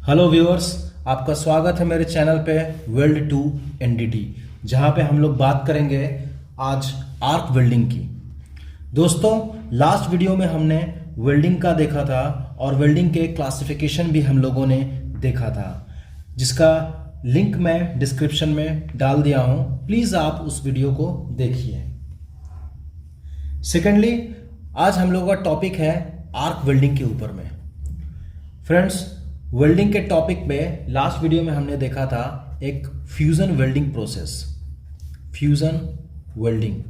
Hello viewers, आपका स्वागत है मेरे चैनल पे वेल्ड टू एनडीटी, जहां पे हम लोग बात करेंगे आज आर्क वेल्डिंग की। दोस्तों, लास्ट वीडियो में हमने वेल्डिंग का देखा था और वेल्डिंग के क्लासिफिकेशन भी हम लोगों ने देखा था, जिसका लिंक मैं डिस्क्रिप्शन में डाल दिया हूं। प्लीज़ आप उस वीडियो को देखिए। सेकेंडली, आज हम लोगों का टॉपिक है आर्क वेल्डिंग के ऊपर में। फ्रेंड्स, वेल्डिंग के टॉपिक में लास्ट वीडियो में हमने देखा था एक fusion welding process. Fusion welding,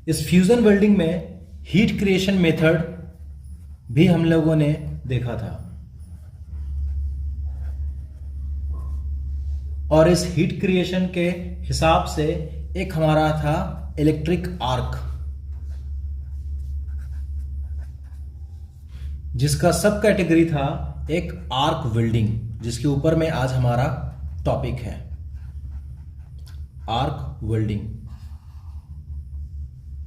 इस फ्यूजन वेल्डिंग में हीट क्रिएशन मेथड भी हम लोगों ने देखा था, और इस हीट क्रिएशन के हिसाब से एक हमारा था इलेक्ट्रिक आर्क, जिसका सब कैटेगरी था एक आर्क वेल्डिंग, जिसके ऊपर में आज हमारा टॉपिक है आर्क वेल्डिंग।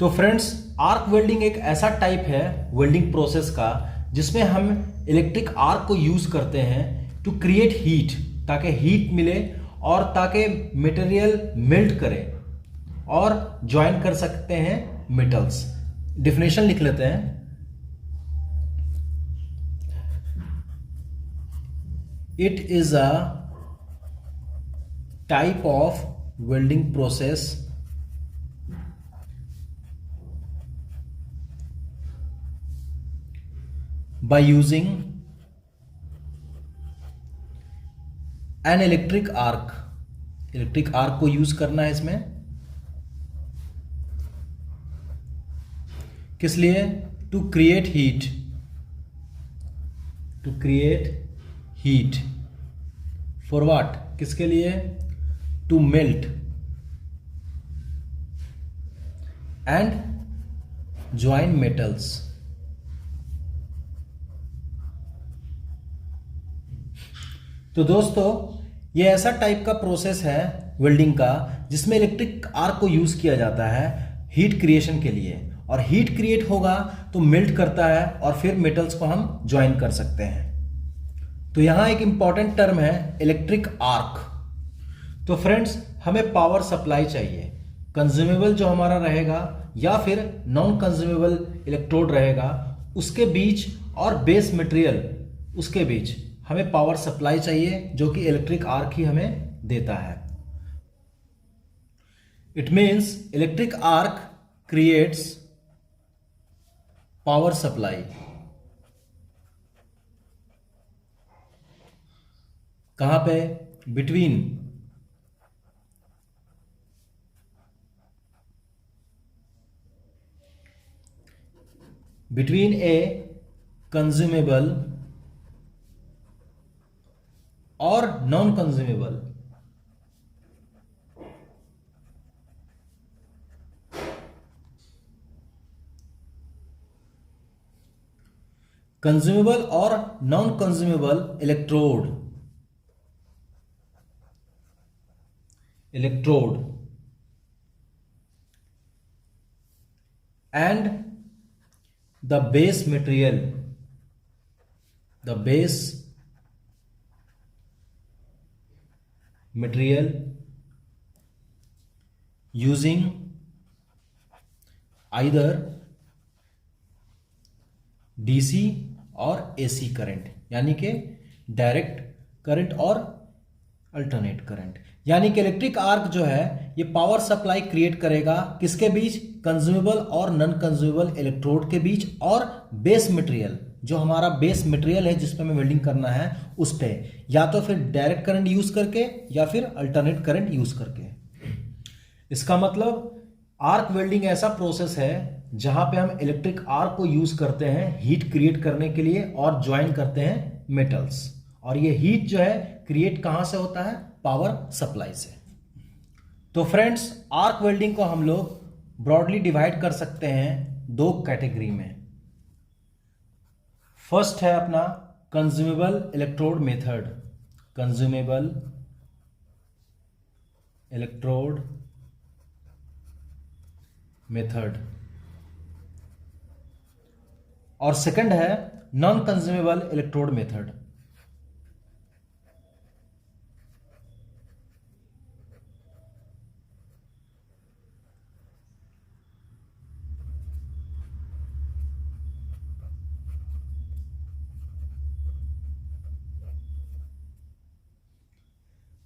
तो फ्रेंड्स, आर्क वेल्डिंग एक ऐसा टाइप है वेल्डिंग प्रोसेस का जिसमें हम इलेक्ट्रिक आर्क को यूज करते हैं टू क्रिएट हीट, ताकि हीट मिले और ताकि मटेरियल मेल्ट करे और ज्वाइन कर सकते हैं मेटल्स। डिफिनेशन लिख लेते हैं। It is a type of welding process by using an electric arc। Electric arc को यूज करना है इसमें, किस लिए? To create heat, to create heat for what? किसके लिए? To melt and join metals. तो दोस्तों, ये ऐसा टाइप का प्रोसेस है वेल्डिंग का जिसमें इलेक्ट्रिक आर्क को यूज किया जाता है हीट क्रिएशन के लिए, और हीट क्रिएट होगा तो मेल्ट करता है और फिर मेटल्स को हम ज्वाइन कर सकते हैं। तो यहां एक इंपॉर्टेंट टर्म है इलेक्ट्रिक आर्क। तो फ्रेंड्स, हमें पावर सप्लाई चाहिए, कंज्यूमेबल जो हमारा रहेगा या फिर नॉन कंज्यूमेबल इलेक्ट्रोड रहेगा, उसके बीच और बेस मटेरियल उसके बीच हमें पावर सप्लाई चाहिए, जो कि इलेक्ट्रिक आर्क ही हमें देता है। It means electric arc creates power supply. कहां पे? बिटवीन ए कंज्यूमेबल और नॉन कंज्यूमेबल। कंज्यूमेबल और non consumable electrode and the base material using either DC और AC करंट, यानी कि डायरेक्ट करंट और अल्टरनेट करंट। यानी कि इलेक्ट्रिक आर्क जो है ये पावर सप्लाई क्रिएट करेगा किसके बीच? कंज्यूमेबल और नॉन कंज्यूमेबल इलेक्ट्रोड के बीच, और बेस मटेरियल, जो हमारा बेस मटेरियल है जिस पे हमें वेल्डिंग करना है, उस पे या तो फिर डायरेक्ट करंट यूज करके या फिर अल्टरनेट करंट यूज करके। इसका मतलब आर्क वेल्डिंग ऐसा प्रोसेस है जहां पे हम इलेक्ट्रिक आर्क को यूज करते हैं हीट क्रिएट करने के लिए और ज्वाइन करते हैं मेटल्स, और ये हीट जो है क्रिएट कहां से होता है? पावर सप्लाई से। तो फ्रेंड्स, आर्क वेल्डिंग को हम लोग ब्रॉडली डिवाइड कर सकते हैं दो कैटेगरी में। फर्स्ट है अपना consumable electrode method, consumable electrode method, और सेकंड है non consumable electrode method.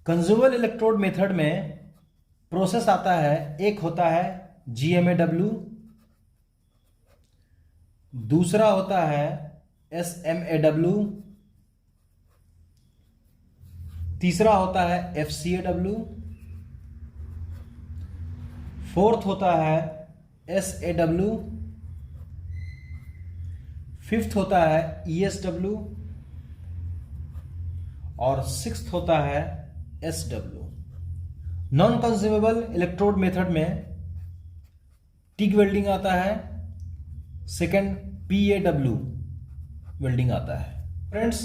Consumable electrode method में प्रोसेस आता है, एक होता है GMAW, दूसरा होता है SMAW, तीसरा होता है FCAW, फोर्थ होता है SAW, फिफ्थ होता है ESW और सिक्स्थ होता है SW। Non consumable electrode method में टिग वेल्डिंग आता है, सेकेंड PAW वेल्डिंग आता है। फ्रेंड्स,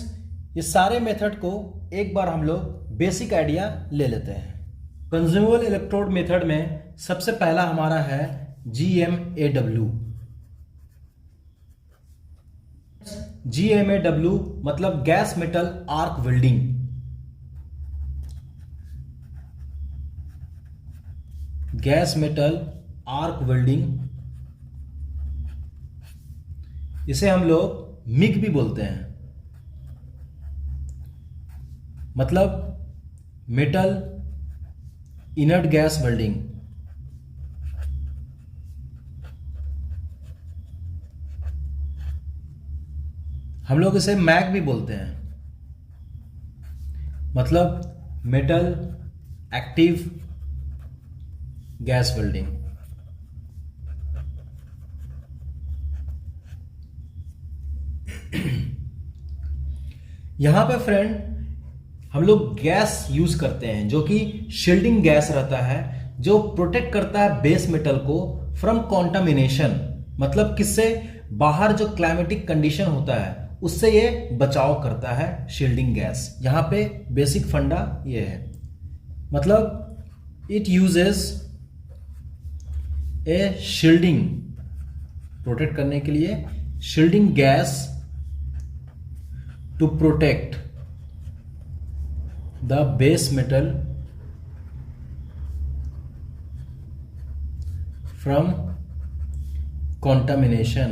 ये सारे मेथड को एक बार हम लोग बेसिक आइडिया ले लेते हैं। कंज्यूमेबल इलेक्ट्रोड मेथड में सबसे पहला हमारा है GMAW। GMAW मतलब gas metal arc welding. Gas metal arc welding, इसे हम लोग मिग भी बोलते हैं, मतलब मेटल इनर्ट गैस वेल्डिंग। हम लोग इसे मैग भी बोलते हैं, मतलब मेटल एक्टिव गैस वेल्डिंग। यहां पे फ्रेंड हम लोग गैस यूज करते हैं जो कि शील्डिंग गैस रहता है, जो प्रोटेक्ट करता है बेस मेटल को फ्रॉम कॉन्टामिनेशन, मतलब किससे, बाहर जो क्लाइमेटिक कंडीशन होता है उससे ये बचाव करता है शील्डिंग गैस। यहां पे बेसिक फंडा ये है, मतलब it uses a shielding, protect करने के लिए shielding gas to protect the base metal from contamination।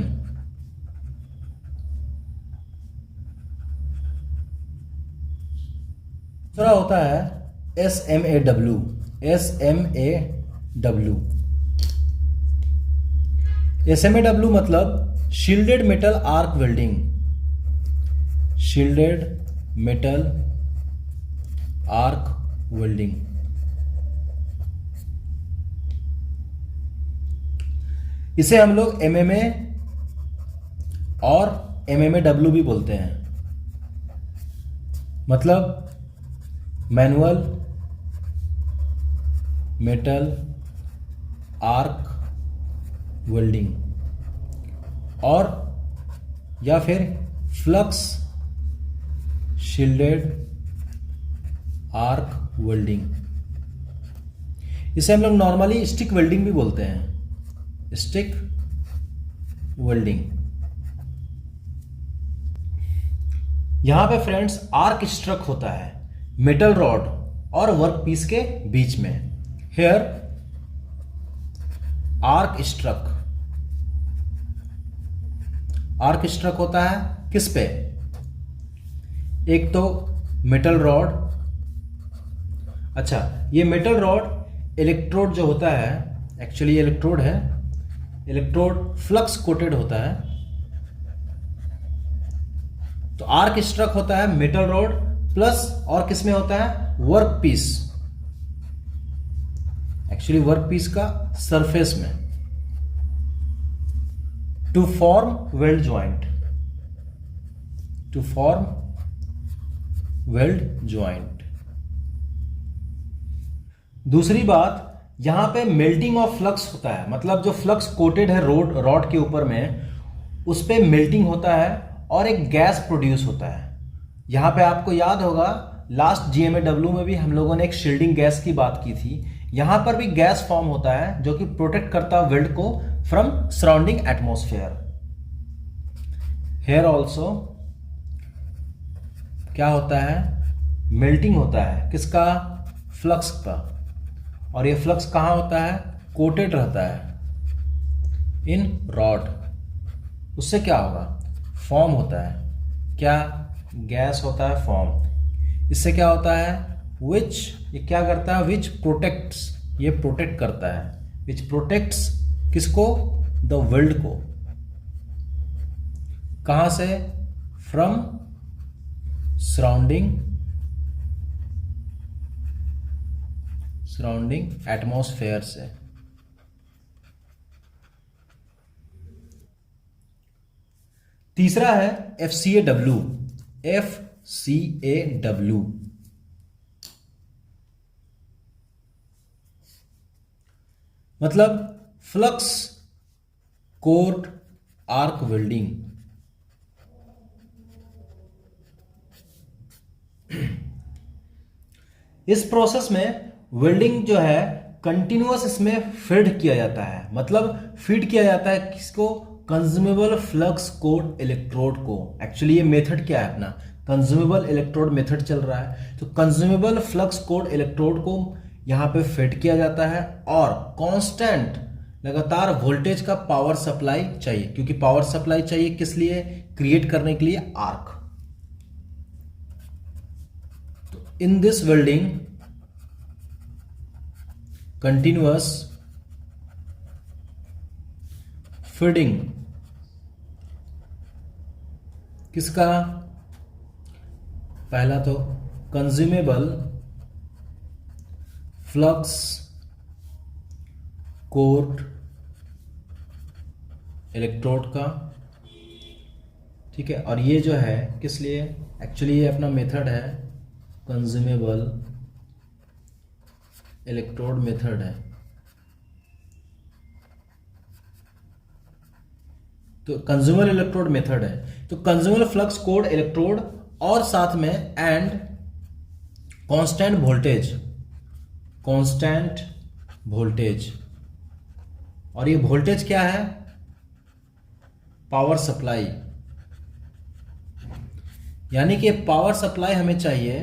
दूसरा होता है SMAW। SMAW मतलब shielded metal arc welding. Shielded metal arc welding, इसे हम लोग MMA और MMAW भी बोलते हैं, मतलब मैनुअल मेटल आर्क वेल्डिंग, और या फिर फ्लक्स शील्डेड आर्क वेल्डिंग। इसे हम लोग नॉर्मली स्टिक वेल्डिंग भी बोलते हैं, स्टिक वेल्डिंग। यहां पे फ्रेंड्स आर्क स्ट्रक होता है मेटल रॉड और वर्क पीस के बीच में। Here arc struck, arc struck होता है किस पे, एक तो मेटल रॉड। अच्छा, ये मेटल रॉड इलेक्ट्रोड जो होता है, एक्चुअली इलेक्ट्रोड है, इलेक्ट्रोड फ्लक्स कोटेड होता है, तो आर्क स्ट्रक होता है मेटल रॉड प्लस, और किसमें होता है, work piece, actually work piece का सरफेस में, to form weld joint, to form weld joint. दूसरी बात, यहां पे मेल्टिंग ऑफ फ्लक्स होता है, मतलब जो फ्लक्स कोटेड है रॉड के ऊपर में, उस पे मेल्टिंग होता है और एक गैस प्रोड्यूस होता है। यहां पे आपको याद होगा लास्ट GMAW में भी हम लोगों ने एक शील्डिंग गैस की बात की थी, यहां पर भी गैस फॉर्म होता है जो कि प्रोटेक्ट करता है वेल्ड को from surrounding atmosphere. Here also क्या होता है, मेल्टिंग होता है किसका, फ्लक्स का। और ये फ्लक्स कहाँ होता है, कोटेड रहता है इन रॉड। उससे क्या होगा, फॉर्म होता है, क्या, गैस होता है फॉर्म। इससे क्या होता है, विच, ये क्या करता है, विच प्रोटेक्ट्स, ये प्रोटेक्ट करता है, विच प्रोटेक्ट्स किसको, द वर्ल्ड को, कहां से, फ्रॉम सराउंडिंग एटमॉस्फेयर से। तीसरा है FCAW। FCAW मतलब फ्लक्स कोर आर्क वेल्डिंग। इस प्रोसेस में वेल्डिंग जो है कंटिन्यूअस इसमें फीड किया जाता है, मतलब फीड किया जाता है किसको, कंज्यूमेबल फ्लक्स कोड इलेक्ट्रोड को। एक्चुअली ये मेथड क्या है अपना, कंज्यूमेबल इलेक्ट्रोड मेथड चल रहा है। तो कंज्यूमेबल फ्लक्स कोड इलेक्ट्रोड को यहाँ पे फीड किया जाता है और कांस्टेंट लगातार वोल्टेज का पावर सप्लाई चाहिए, क्योंकि पावर सप्लाई चाहिए किस लिए, क्रिएट करने के लिए आर्क। तो in this welding continuous feeding किसका, पहला तो कंज्यूमेबल फ्लक्स कोर इलेक्ट्रोड का, ठीक है। और ये जो है किस लिए, एक्चुअली ये अपना मेथड है कंज्यूमेबल इलेक्ट्रोड मेथड है। तो कंज्यूमर इलेक्ट्रोड मेथड है, तो कंज्यूमर फ्लक्स कोड इलेक्ट्रोड और साथ में एंड कांस्टेंट वोल्टेज। और ये वोल्टेज क्या है, पावर सप्लाई, यानी कि पावर सप्लाई हमें चाहिए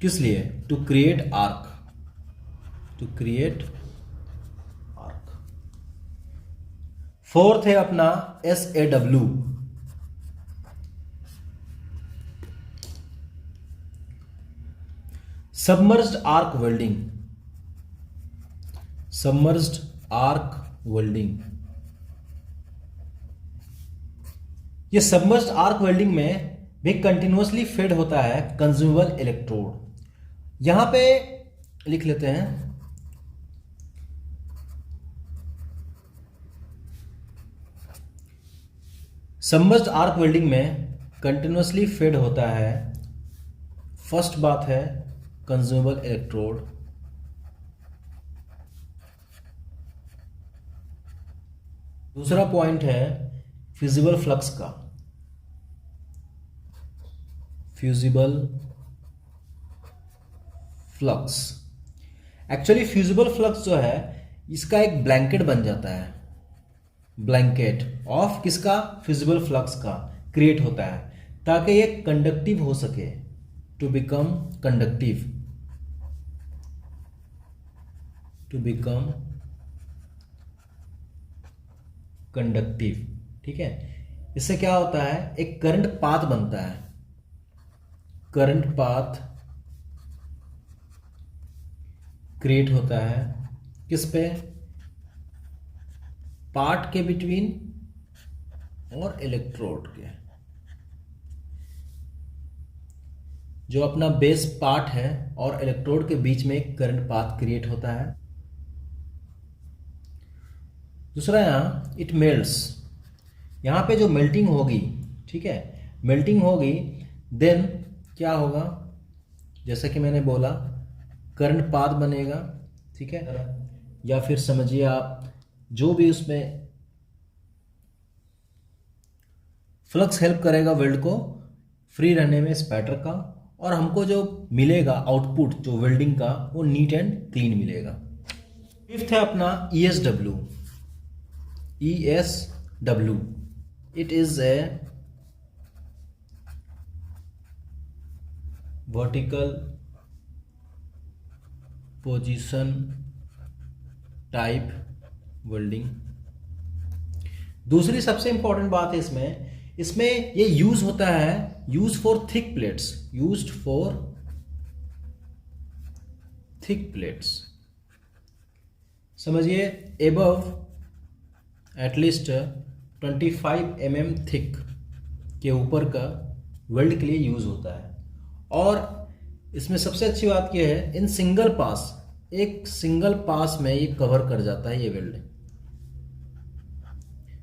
किस लिए, टू क्रिएट आर्क, फोर्थ है अपना SAW। Submerged arc welding. ये सबमर्ज्ड आर्क वेल्डिंग में भी कंटिन्यूअसली फीड होता है कंज्यूमेबल इलेक्ट्रोड। यहां पे लिख लेते हैं सबमर्ज्ड आर्क वेल्डिंग में कंटिन्यूअसली फीड होता है, फर्स्ट बात है कंज्यूमेबल इलेक्ट्रोड, दूसरा पॉइंट है फ्यूजिबल फ्लक्स का, एक्चुअली फ्यूजिबल फ्लक्स जो है इसका एक ब्लैंकेट बन जाता है, ब्लैंकेट ऑफ किसका, फ्यूजिबल फ्लक्स का क्रिएट होता है, ताकि ये कंडक्टिव हो सके, टू बिकम कंडक्टिव, ठीक है। इससे क्या होता है, एक करंट पाथ बनता है, करंट पाथ क्रिएट होता है किस पे, पार्ट के बिटवीन और इलेक्ट्रोड के, जो अपना बेस पार्ट है और इलेक्ट्रोड के बीच में एक करंट पाथ क्रिएट होता है। दूसरा यहां इट मेल्ट्स, यहां पे जो मेल्टिंग होगी, ठीक है, मेल्टिंग होगी, देन क्या होगा, जैसा कि मैंने बोला करंट पाथ बनेगा, ठीक है, या फिर समझिए आप जो भी उसमें फ्लक्स हेल्प करेगा वेल्ड को फ्री रहने में स्पैटर का, और हमको जो मिलेगा आउटपुट जो वेल्डिंग का वो नीट एंड क्लीन मिलेगा। फिफ्थ है अपना ESW। it is a vertical position type welding. दूसरी सबसे इंपॉर्टेंट बात है इसमें ये यूज होता है, use for thick plates, used for thick plates. समझिए एबव एटलीस्ट 25 mm थिक के ऊपर का वेल्ड के लिए यूज होता है। और इसमें सबसे अच्छी बात यह है, इन सिंगल पास, एक सिंगल पास में ये कवर कर जाता है ये weld.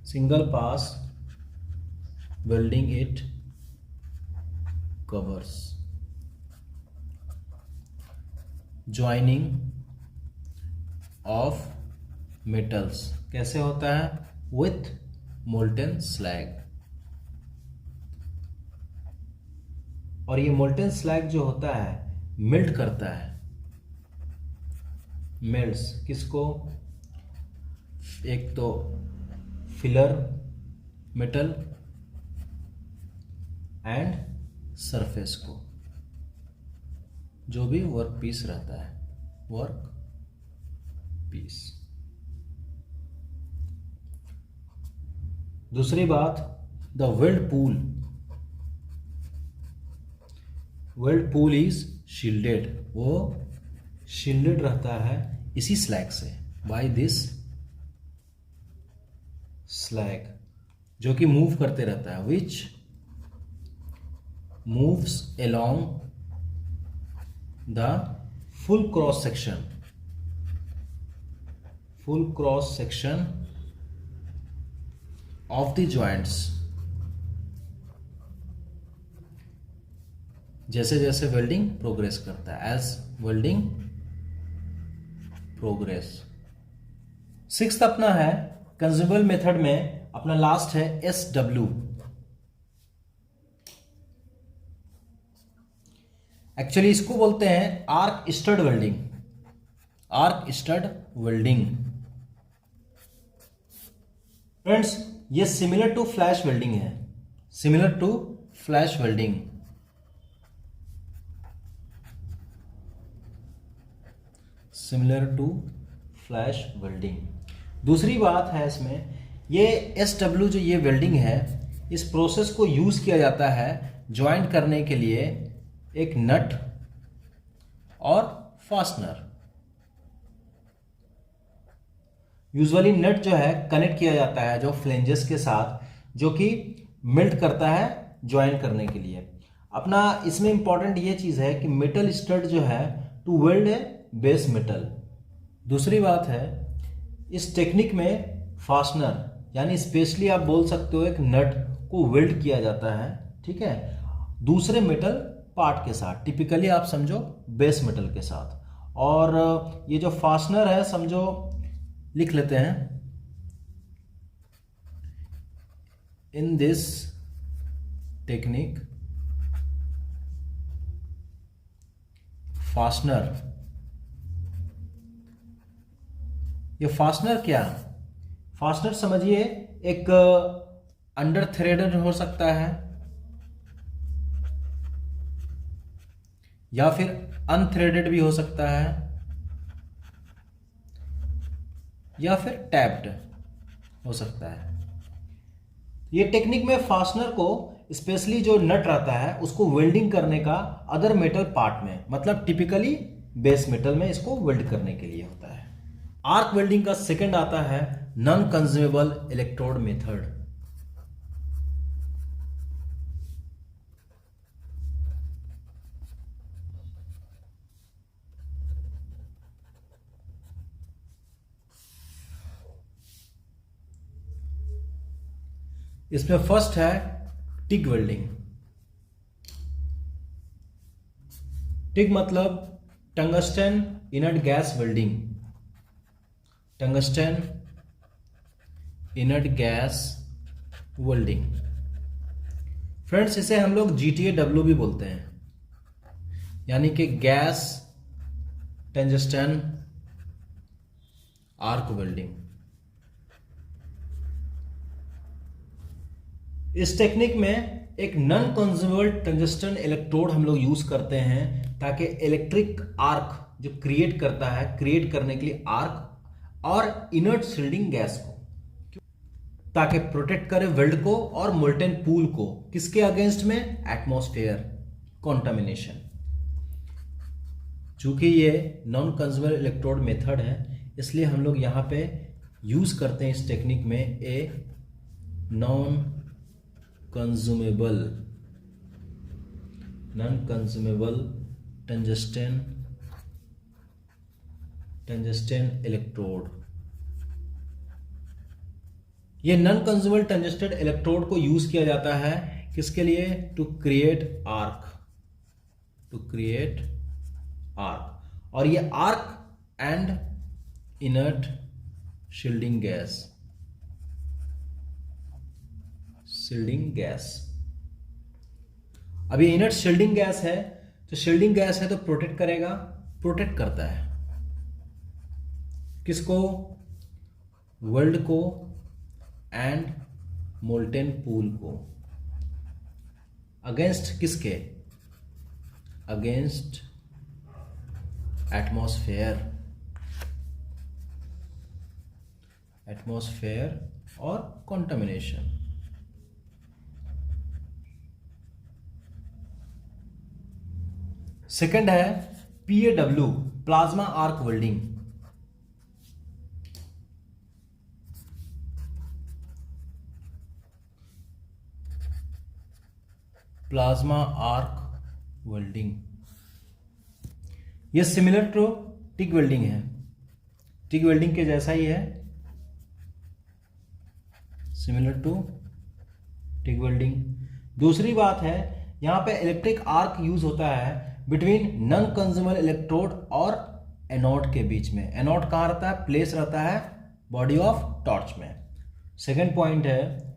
Single pass welding it covers. Joining of metals कैसे होता है? With molten slag. और ये मोल्टेन स्लैग जो होता है मेल्ट करता है, मेल्ट्स किसको? एक तो फिलर मेटल एंड सरफेस को, जो भी वर्क पीस रहता है, वर्क पीस। दूसरी बात, the weld pool, weld pool is shielded, वो शील्डेड रहता है इसी स्लैग से, बाय दिस स्लैग, जो कि मूव करते रहता है, विच moves along the full cross section, full cross section of the joints. जैसे जैसे वेल्डिंग प्रोग्रेस करता है, एज वेल्डिंग प्रोग्रेस। सिक्स्थ अपना है कंज्यूमेबल मेथड में, अपना लास्ट है SW। एक्चुअली इसको बोलते हैं arc stud welding, arc stud welding. Friends ये सिमिलर टू फ्लैश वेल्डिंग है, similar to flash welding. Similar to flash welding. दूसरी बात है इसमें, ये SW जो ये वेल्डिंग है, इस प्रोसेस को यूज किया जाता है ज्वाइंट करने के लिए एक नट और फास्टनर। यूजुअली नट जो है कनेक्ट किया जाता है जो फ्लेंजेस के साथ, जो कि मेल्ट करता है ज्वाइन करने के लिए। अपना इसमें इंपॉर्टेंट ये चीज है कि मेटल स्टड जो है टू वेल्ड है बेस मेटल। दूसरी बात है, इस टेक्निक में फास्टनर यानी स्पेशली आप बोल सकते हो एक नट को वेल्ड किया जाता है, ठीक है, दूसरे मेटल पार्ट के साथ, टिपिकली आप समझो बेस मेटल के साथ। और ये जो फास्टनर है समझो, लिख लेते हैं, इन दिस टेक्निक फास्टनर, ये फास्टनर क्या है? फास्टनर समझिए एक अंडर थ्रेडेड हो सकता है या फिर अनथ्रेडेड भी हो सकता है या फिर टैप्ड हो सकता है। ये टेक्निक में फास्टनर को स्पेशली जो नट रहता है उसको वेल्डिंग करने का अदर मेटल पार्ट में, मतलब टिपिकली बेस मेटल में इसको वेल्ड करने के लिए होता है। आर्क वेल्डिंग का सेकंड आता है नॉन कंज्यूमेबल इलेक्ट्रोड मेथड। इसमें फर्स्ट है टिग वेल्डिंग। टिग मतलब tungsten inert gas welding, tungsten inert gas welding. Friends इसे हम लोग GTAW भी बोलते हैं, यानी कि गैस टंगस्टन आर्क वेल्डिंग। इस टेक्निक में एक नॉन कंज्यूमेबल टंगस्टन इलेक्ट्रोड हम लोग यूज करते हैं ताकि इलेक्ट्रिक आर्क जो क्रिएट करता है, क्रिएट करने के लिए आर्क और इनर्ट शील्डिंग गैस को, ताकि प्रोटेक्ट करे वेल्ड को और मोल्टेन पूल को। किसके अगेंस्ट में? Atmosphere contamination. चूंकि ये नॉन कंज्यूमेबल इलेक्ट्रोड मेथड है, इसलिए हम लोग यहाँ पे यूज करते हैं इस टेक्निक में a non consumable tungsten electrode. ये नॉन कंज्यूमेबल टंगस्टन इलेक्ट्रोड को यूज किया जाता है किसके लिए? To create arc. और ये arc and inert shielding gas. अब ये इनर्ट शील्डिंग गैस है, तो शील्डिंग गैस है तो प्रोटेक्ट करता है किसको? वर्ल्ड को एंड मोल्टेन पूल को। अगेंस्ट किसके? अगेंस्ट एटमॉस्फेयर और कंटामिनेशन। सेकंड है PAW, plasma arc welding. Plasma arc welding ये सिमिलर टू टिक वेल्डिंग है, टिक वेल्डिंग के जैसा ही है, सिमिलर टू टिक वेल्डिंग। दूसरी बात है, यहां पे इलेक्ट्रिक आर्क यूज होता है बिटवीन नॉन कंज्यूमेबल इलेक्ट्रोड और एनोड के बीच में। एनोड कहां रहता है? प्लेस रहता है बॉडी ऑफ टॉर्च में। सेकेंड पॉइंट है,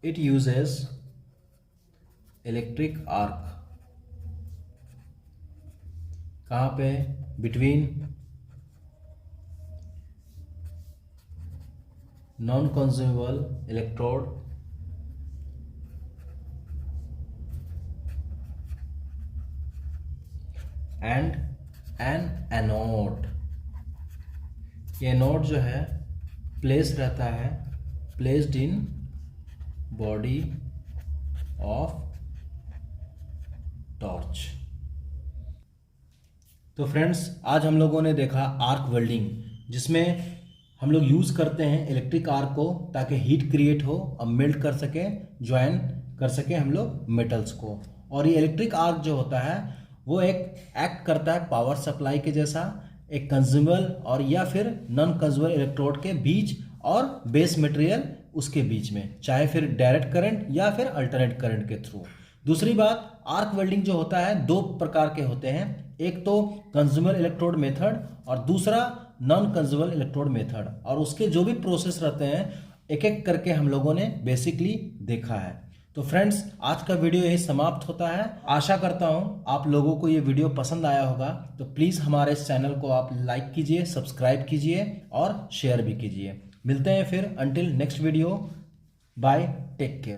इट यूजेस इलेक्ट्रिक आर्क कहां पे? Between non consumable electrode and N anode. ये एनोड जो है प्लेस रहता है, placed in body of torch. तो फ्रेंड्स, आज हम लोगों ने देखा आर्क वेल्डिंग, जिसमें हम लोग यूज करते हैं इलेक्ट्रिक आर्क को ताकि हीट क्रिएट हो और मेल्ट कर सके, ज्वाइन कर सके हम लोग मेटल्स को। और ये इलेक्ट्रिक आर्क जो होता है वो एक एक्ट करता है पावर सप्लाई के जैसा, एक कंज्यूमेबल और या फिर नॉन कंज्यूमेबल इलेक्ट्रोड के बीच और बेस मटेरियल उसके बीच में, चाहे फिर डायरेक्ट करंट या फिर अल्टरनेट करंट के थ्रू। दूसरी बात, आर्क वेल्डिंग जो होता है दो प्रकार के होते हैं, एक तो कंज्यूमेबल इलेक्ट्रोड मेथड और दूसरा नॉन कंज्यूमेबल इलेक्ट्रोड मेथड। और उसके जो भी प्रोसेस रहते हैं एक एक करके हम लोगों ने बेसिकली देखा है। तो फ्रेंड्स, आज का वीडियो यही समाप्त होता है। आशा करता हूं आप लोगों को ये वीडियो पसंद आया होगा। तो प्लीज़ हमारे इस चैनल को आप लाइक कीजिए, सब्सक्राइब कीजिए और शेयर भी कीजिए। मिलते हैं फिर, until next video, bye, take care.